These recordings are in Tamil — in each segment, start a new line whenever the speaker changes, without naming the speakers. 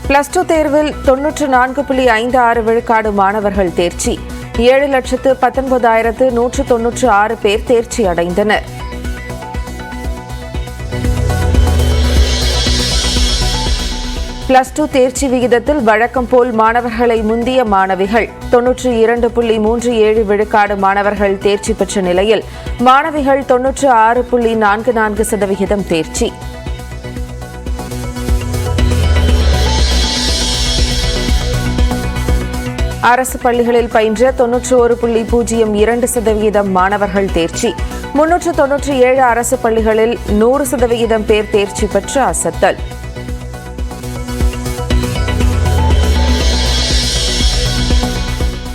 +2 தேர்வில் 94.56 விழுக்காடு மாணவர்கள் தேர்ச்சி. 7,19,196 பேர் தேர்ச்சி அடைந்தனர். +2 தேர்ச்சி விகிதத்தில் வழக்கம் போல் மாணவர்களை முந்திய மாணவிகள் 92.37 விழுக்காடு மாணவர்கள் தேர்ச்சி பெற்ற நிலையில் மாணவிகள் 96.44% தேர்ச்சி. அரசு பள்ளிகளில் பயின்ற 91.02% மாணவர்கள் தேர்ச்சி. 397 அரசு பள்ளிகளில் 100% பேர் தேர்ச்சி பெற்று அசத்தல்.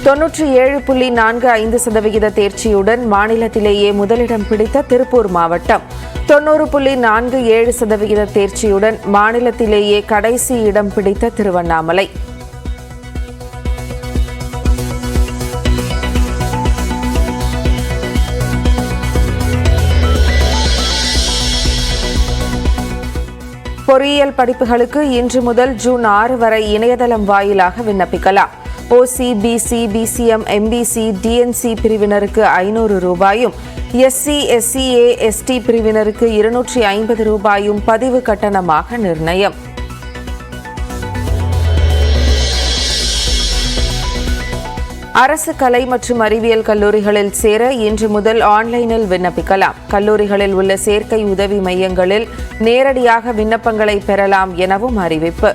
(97.45% தேர்ச்சியுடன் மாநிலத்திலேயே முதலிடம் பிடித்த திருப்பூர் மாவட்டம். 90.47% தேர்ச்சியுடன் மாநிலத்திலேயே கடைசி இடம் பிடித்த திருவண்ணாமலை. பொறியியல் படிப்புகளுக்கு இன்று முதல் ஜூன் 6 வரை இணையதளம் வாயிலாக விண்ணப்பிக்கலாம். ஓசி, பிசி, பிசிஎம், எம்பிசி, டிஎன்சி பிரிவினருக்கு ₹500, எஸ்சி, எஸ்சிஏ, எஸ்டி பிரிவினருக்கு ₹250 பதிவு கட்டணமாக நிர்ணயம். அரசு கலை மற்றும் அறிவியல் கல்லூரிகளில் சேர இன்று முதல் ஆன்லைனில் விண்ணப்பிக்கலாம். கல்லூரிகளில் உள்ள சேர்க்கை உதவி மையங்களில் நேரடியாக விண்ணப்பங்களை பெறலாம் எனவும் அறிவிப்பு.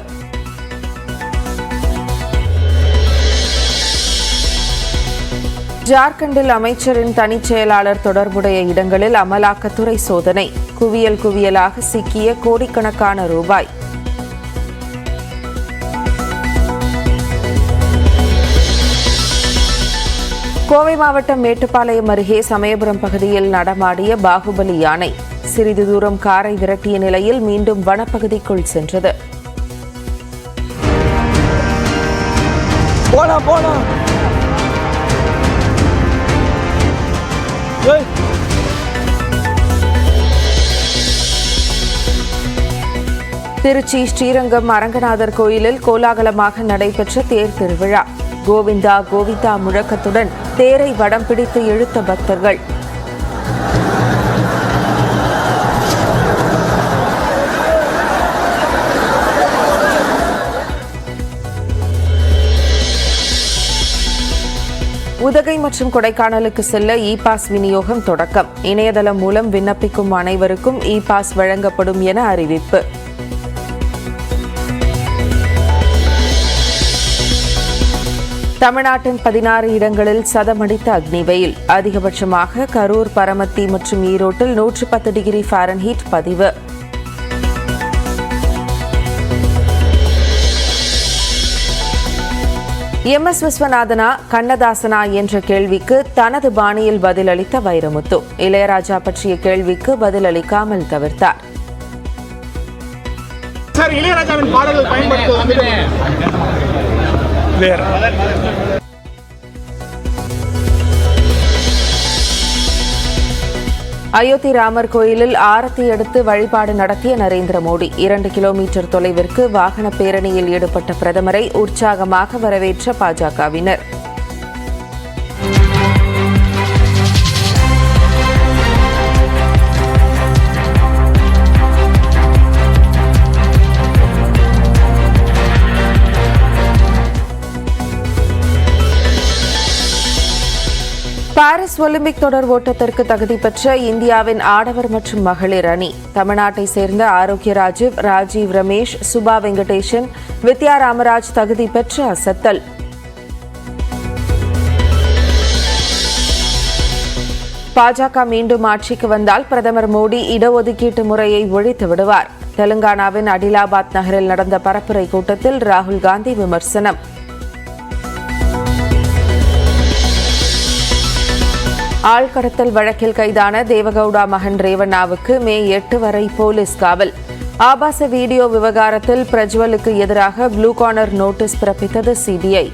ஜார்க்கண்டில் அமைச்சரின் தனிச் செயலாளர் தொடர்புடைய இடங்களில் அமலாக்கத்துறை சோதனை. குவியலாக சிக்கிய கோடிக்கணக்கான ரூபாய். கோவை மாவட்டம் மேட்டுப்பாளையம் அருகே சமயபுரம் பகுதியில் நடமாடிய பாகுபலி யானை சிறிது தூரம் காரை விரட்டிய நிலையில் மீண்டும் வனப்பகுதிக்குள் சென்றது. திருச்சி ஸ்ரீரங்கம் அரங்கநாதர் கோயிலில் கோலாகலமாக நடைபெற்ற தேர் திருவிழா. கோவிந்தா கோவிந்தா முழக்கத்துடன் தேரை வடம் பிடித்து இழுத்த பக்தர்கள். உதகை மற்றும் கொடைக்கானலுக்கு செல்ல இ-பாஸ் விநியோகம் தொடக்கம். இணையதளம் மூலம் விண்ணப்பிக்கும் அனைவருக்கும் இ-பாஸ் வழங்கப்படும் என அறிவிப்பு. தமிழ்நாட்டின் 16 இடங்களில் சதமடித்த அக்னி வெயில். அதிகபட்சமாக கரூர், பரமத்தி மற்றும் ஈரோட்டில் 110 டிகிரி ஃபாரன்ஹீட் பதிவு. எம்.எஸ். விஸ்வநாதனா கண்ணதாசனா என்ற கேள்விக்கு தனது பாணியில் பதிலளித்த வைரமுத்து. இளையராஜா பற்றிய கேள்விக்கு பதிலளிக்காமல் தவிர்த்தார். இளையராஜாவின் பாடல்கள் பயன்படுத்துவது அயோத்தி ராமர் கோயிலில் ஆரத்தி எடுத்து வழிபாடு நடத்திய நரேந்திர மோடி. 2 கிலோமீட்டர் தொலைவிற்கு வாகன பேரணியில் ஈடுபட்ட பிரதமரை உற்சாகமாக வரவேற்ற பாஜகவினர். பாரிஸ் ஒலிம்பிக் தொடர் ஓட்டத்திற்கு தகுதி பெற்ற இந்தியாவின் ஆடவர் மற்றும் மகளிர் அணி. தமிழ்நாட்டை சேர்ந்த ஆரோக்கிய ராஜீவ் ரமேஷ், சுபா வெங்கடேசன், வித்யா ராமராஜ் தகுதி பெற்று அசத்தல். பாஜக மீண்டும் ஆட்சிக்கு வந்தால் பிரதமர் மோடி இடஒதுக்கீட்டு முறையை ஒழித்து விடுவார். தெலுங்கானாவின் அடிலாபாத் நகரில் நடந்த பரப்புரை கூட்டத்தில் ராகுல் காந்தி விமர்சனம். ஆள்கடத்தல் வழக்கில் கைதான தேவகவுடா மகன் ரேவண்ணாவுக்கு மே 8 வரை போலீஸ் காவல். ஆபாச வீடியோ விவகாரத்தில் பிரஜ்வலுக்கு எதிராக ப்ளூ கார்னர் நோட்டீஸ் பிறப்பித்தது சிபிஐ.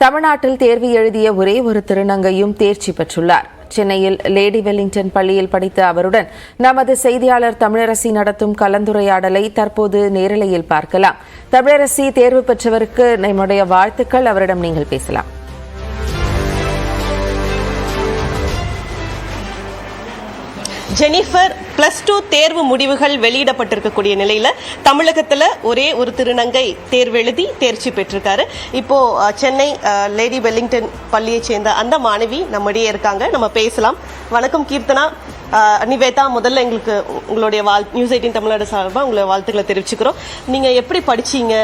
தமிழ்நாட்டில் தேர்வு எழுதிய ஒரே ஒரு திருநங்கையும் தேர்ச்சி பெற்றுள்ளார். சென்னையில் லேடி வெல்லிங்டன் பள்ளியில் படித்த அவருடன் நமது செய்தியாளர் தமிழரசி நடத்தும் கலந்துரையாடலை தற்போது நேரலையில் பார்க்கலாம். தமிழரசி, தேர்வு பெற்றவருக்கு நம்முடைய வாழ்த்துக்கள். அவரிடம் நீங்கள் பேசலாம்.
ஜெனிஃபர், +2 தேர்வு முடிவுகள் வெளியிடப்பட்டிருக்கக்கூடிய நிலையில தமிழகத்துல ஒரே ஒரு திருநங்கை தேர்வு எழுதி தேர்ச்சி பெற்றிருக்காரு. இப்போ சென்னை லேடி வெல்லிங்டன் பள்ளியை சேர்ந்த அந்த மாணவி நம்மிடையே இருக்காங்க. நம்ம பேசலாம். வணக்கம் கீர்த்தனா, நிவேதா, முதல்ல எங்களுக்கு உங்களுடைய நியூஸ் 18 தமிழ்நாடு சார்பாக உங்களை வாழ்த்துக்களை தெரிவிச்சுக்கிறோம். நீங்கள் எப்படி படிச்சீங்க?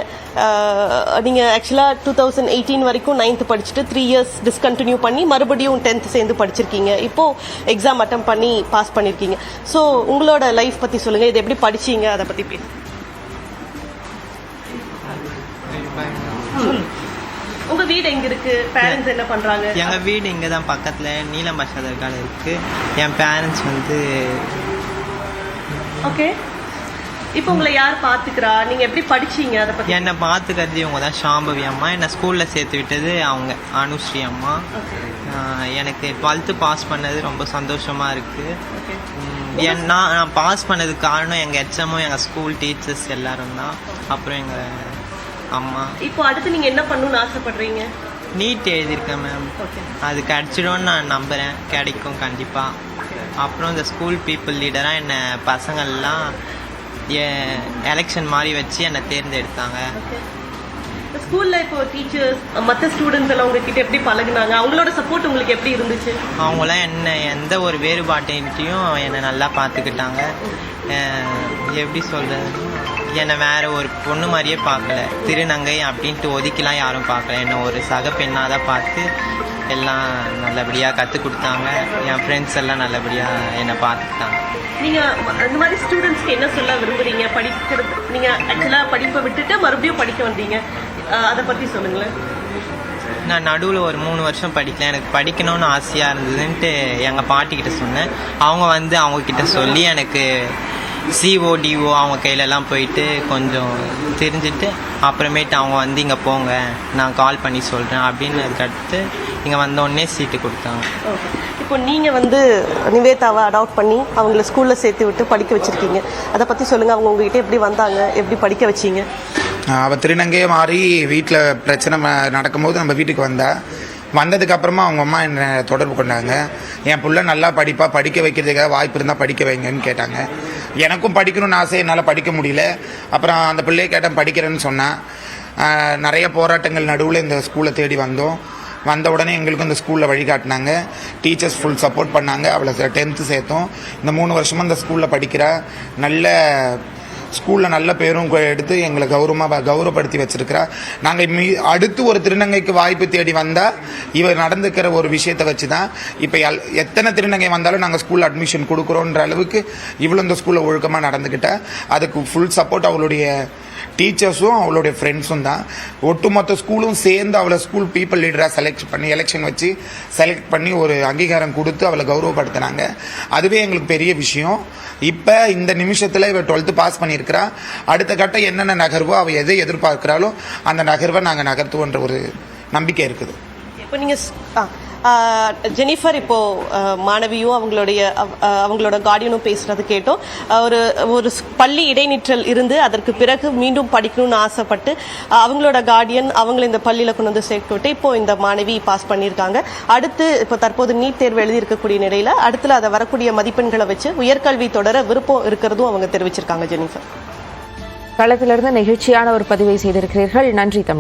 நீங்கள் ஆக்சுவலாக 2018 வரைக்கும் 9th படிச்சுட்டு 3 years டிஸ்கண்டினியூ பண்ணி மறுபடியும் 10th சேர்ந்து படிச்சிருக்கீங்க. இப்போது எக்ஸாம் அட்டம் பண்ணி பாஸ் பண்ணியிருக்கீங்க. ஸோ உங்களோட லைஃப் பற்றி சொல்லுங்கள். இது எப்படி படிச்சீங்க, அதை பற்றி பேசுங்க. உங்க வீடு எங்க இருக்கு? பேரண்ட்ஸ் என்ன பண்றாங்க?
எங்க வீடு இங்க தான் பக்கத்துல நீலம் பாஷா தர்கால இருக்கு. என் பேரண்ட்ஸ் வந்து
ஓகே. இப்போ உங்களை யார் பாத்துக்கிறா? நீங்க எப்படி படிச்சீங்க, அதை பத்தி?
என்னை பாத்துக்கிறது இவங்க தான். ஷாம்பவி அம்மா என்னை ஸ்கூல்ல சேர்த்து விட்டது அவங்க அனுஸ்ரீ அம்மா. எனக்கு 12th பாஸ் பண்ணது ரொம்ப சந்தோஷமா இருக்கு. நான் பாஸ் பண்ணதுக்கு காரணம் எங்க HMO, எங்க ஸ்கூல் டீச்சர்ஸ் எல்லாரும் தான். அப்புறம் எங்க அம்மா.
இப்போ அடுத்து நீங்க என்ன பண்ணணும்னு ஆசைப்படுறீங்க?
நீட் எழுதியிருக்கேன் மேம். அது கிடைச்சிடும்னு நான் நம்புறேன். கிடைக்கும் கண்டிப்பா. அப்புறம் இந்த ஸ்கூல் பீப்புள் லீடராக என்னை பசங்கள்லாம் எலெக்ஷன் மாதிரி வச்சு என்னை தேர்ந்தெடுத்தாங்க.
ஸ்கூல்ல இப்போ டீச்சர்ஸ் மற்ற ஸ்டூடெண்ட்ஸ் எல்லாம் உங்ககிட்ட எப்படி பழகுனாங்க? அவங்களோட சப்போர்ட் உங்களுக்கு எப்படி இருந்துச்சு?
அவங்களாம் என்ன எந்த ஒரு வேறுபாட்டையும் என்னை நல்லா பார்த்துக்கிட்டாங்க. எப்படி சொல்றது, என்னை வேற ஒரு பொண்ணு மாதிரியே பார்க்கல. திருநங்கை அப்படின்ட்டு ஒதுக்கிலாம் யாரும் பார்க்கல. என்னை ஒரு சக பெண்ணாக தான் பார்த்து எல்லாம் நல்லபடியாக கற்றுக் கொடுத்தாங்க. என் ஃப்ரெண்ட்ஸ் எல்லாம் நல்லபடியாக என்னை பார்த்துக்கிட்டாங்க.
நீங்கள் அந்த மாதிரி ஸ்டூடெண்ட்ஸ்க்கு என்ன சொல்ல விரும்புகிறீங்க? படிக்கிறது, நீங்கள் ஆக்சுவலாக படிப்பை விட்டுட்டு மறுபடியும் படிக்க வந்தீங்க, அதை பற்றி சொல்லுங்களேன்.
நான் நடுவில் ஒரு 3 வருஷம் படிக்கல. எனக்கு படிக்கணும்னு ஆசையாக இருந்ததுன்ட்டு எங்கள் பாட்டிக்கிட்ட சொன்னேன். அவங்க வந்து அவங்கக்கிட்ட சொல்லி எனக்கு CODO அவங்க கையிலலாம் போயிட்டு கொஞ்சம் தெரிஞ்சுட்டு அப்புறமேட்டு அவங்க வந்து இங்கே போங்க, நான் கால் பண்ணி சொல்கிறேன் அப்படின்னு. அதுக்கடுத்து இங்கே வந்தோடனே சீட்டு கொடுத்தாங்க.
இப்போ நீங்கள் வந்து நிவேதாவை அடாப்ட் பண்ணி அவங்கள ஸ்கூலில் சேர்த்து விட்டு படிக்க வச்சுருக்கீங்க. அதை பற்றி சொல்லுங்கள். அவங்க உங்ககிட்ட எப்படி வந்தாங்க, எப்படி படிக்க வச்சிங்க?
அவள் திருநங்கையே மாறி வீட்டில் பிரச்சனை நடக்கும்போது நம்ம வீட்டுக்கு வந்ததுக்கு அப்புறமா அவங்க அம்மா என்னை தொடர்பு கொண்டாங்க. என் பிள்ளை நல்லா படிக்க வைக்கிறதுக்காக வாய்ப்பு இருந்தால் படிக்க வைங்கன்னு கேட்டாங்க. எனக்கும் படிக்கணும்னு ஆசை, என்னால் படிக்க முடியல. அப்புறம் அந்த பிள்ளையை கேட்டேன், படிக்கிறேன்னு சொன்னேன். நிறைய போராட்டங்கள் நடுவில் இந்த ஸ்கூலை தேடி வந்த உடனே எங்களுக்கும் இந்த ஸ்கூலில் வழிகாட்டினாங்க. டீச்சர்ஸ் ஃபுல் சப்போர்ட் பண்ணாங்க. அவளை 10th சேர்த்தோம். இந்த 3 வருஷமாக இந்த ஸ்கூலில் படிக்கிறா. நல்ல ஸ்கூலில் நல்ல பேரும் எடுத்து எங்களை கௌரவப்படுத்தி வச்சிருக்கிறா. நாங்கள் அடுத்து ஒரு திருநங்கைக்கு வாய்ப்பு தேடி வந்தால் இவர் நடந்துக்கிற ஒரு விஷயத்தை வச்சு தான் இப்போ எத்தனை திருநங்கை வந்தாலும் நாங்கள் ஸ்கூலில் அட்மிஷன் கொடுக்குறோன்ற அளவுக்கு இவ்வளோ இந்த ஸ்கூலில் ஒழுக்கமாக நடந்துக்கிட்டா. அதுக்கு ஃபுல் சப்போர்ட் அவளுடைய டீச்சர்ஸும் அவளுடைய ஃப்ரெண்ட்ஸும் தான். ஒட்டுமொத்த ஸ்கூலும் சேர்ந்து அவளை ஸ்கூல் பீப்புள் லீடராக எலெக்ஷன் வச்சு செலக்ட் பண்ணி ஒரு அங்கீகாரம் கொடுத்து அவளை கௌரவப்படுத்தினாங்க. அதுவே எங்களுக்கு பெரிய விஷயம். இப்போ இந்த நிமிஷத்தில் இவள் 12th பாஸ் பண்ணியிருக்கிறா. அடுத்த கட்டம் என்னென்ன நகர்வோ அவள் எதை எதிர்பார்க்கிறாளோ அந்த நகர்வை நாங்கள் நகர்த்துவோன்ற ஒரு நம்பிக்கை இருக்குது.
இப்போ நீங்கள் ஜெனிஃபர், இப்போ மாணவியும் அவங்களோட கார்டியனும் பேசுறது கேட்டோம். ஒரு பள்ளி இடைநிற்றல் இருந்து அதற்கு பிறகு மீண்டும் படிக்கணும்னு ஆசைப்பட்டு அவங்களோட கார்டியன் அவங்களை இந்த பள்ளியில் கொண்டு வந்து சேர்த்து விட்டு இப்போ இந்த மாணவி பாஸ் பண்ணியிருக்காங்க. அடுத்து இப்போ தற்போது நீட் தேர்வு எழுதியிருக்கக்கூடிய நிலையில் அடுத்துல அதை வரக்கூடிய மதிப்பெண்களை வச்சு உயர்கல்வி தொடர விருப்பம் இருக்கிறதும் அவங்க தெரிவிச்சிருக்காங்க. ஜெனிஃபர்,
களத்திலிருந்து நிகழ்ச்சியான ஒரு பதிவை செய்திருக்கிறீர்கள். நன்றி தமிழர்.